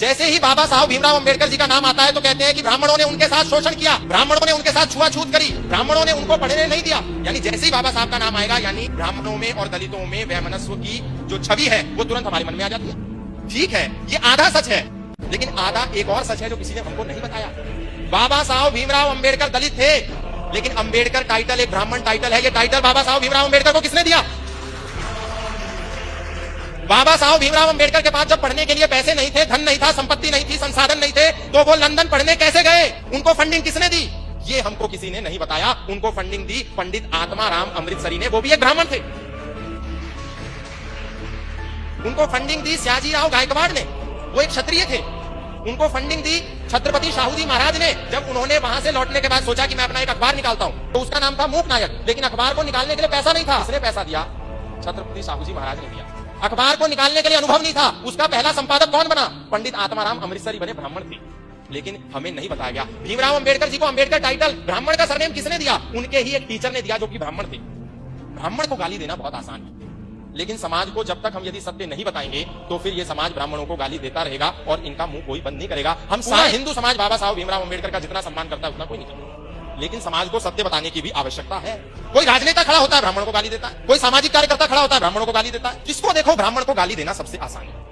जैसे ही बाबा साहब भीमराव अंबेडकर जी का नाम आता है तो कहते हैं कि ब्राह्मणों ने उनके साथ शोषण किया, ब्राह्मणों ने उनके साथ छुआछूत करी, ब्राह्मणों ने उनको पढ़ने नहीं दिया। यानी जैसे ही बाबा साहब का नाम आएगा यानी ब्राह्मणों में और दलितों में वैमनस्व की जो छवि है वो तुरंत हमारे मन में आ जाती है। ठीक है, ये आधा सच है, लेकिन आधा एक और सच है जो किसी ने हमको नहीं बताया। बाबा साहब भीमराव अंबेडकर दलित थे, लेकिन अंबेडकर टाइटल एक ब्राह्मण टाइटल है। ये टाइटल बाबा साहब भीमराव अंबेडकर को किसने दिया? बाबा साहब भीमराव अंबेडकर के पास जब पढ़ने के लिए पैसे नहीं थे, धन नहीं था, संपत्ति नहीं थी, संसाधन नहीं थे, तो वो लंदन पढ़ने कैसे गए? उनको फंडिंग किसने दी? ये हमको किसी ने नहीं बताया। उनको फंडिंग दी पंडित आत्माराम अमृतसरी ने, वो भी एक ब्राह्मण थे। उनको फंडिंग दी सयाजीराव गायकवाड़ ने, वो एक क्षत्रिय थे। उनको फंडिंग दी छत्रपति शाहूजी महाराज ने। जब उन्होंने वहां से लौटने के बाद सोचा कि मैं अपना एक अखबार निकालता हूं, तो उसका नाम था मूक नायक, लेकिन अखबार को निकालने के लिए पैसा नहीं था। किसने पैसा दिया? छत्रपति शाहूजी महाराज ने दिया। अखबार को निकालने के लिए अनुभव नहीं था, उसका पहला संपादक कौन बना? पंडित आत्माराम अमृतसरी बने, ब्राह्मण थे। लेकिन हमें नहीं बताया गया भीमराव अंबेडकर जी को अंबेडकर टाइटल, ब्राह्मण का सरनेम किसने दिया? उनके ही एक टीचर ने दिया जो कि ब्राह्मण थे। ब्राह्मण को गाली देना बहुत आसान है, लेकिन समाज को जब तक हम यदि सत्य नहीं बताएंगे तो फिर ये समाज ब्राह्मणों को गाली देता रहेगा और इनका मुंह कोई बंद नहीं करेगा। हम सारा हिंदू समाज बाबा साहब भीमराव अंबेडकर का जितना सम्मान करता है उतना कोई नहीं करता, लेकिन समाज को सत्य बताने की भी आवश्यकता है। कोई राजनेता खड़ा होता है ब्राह्मणों को गाली देता है, कोई सामाजिक कार्यकर्ता खड़ा होता है ब्राह्मणों को गाली देता है। जिसको देखो ब्राह्मण को गाली देना सबसे आसान है।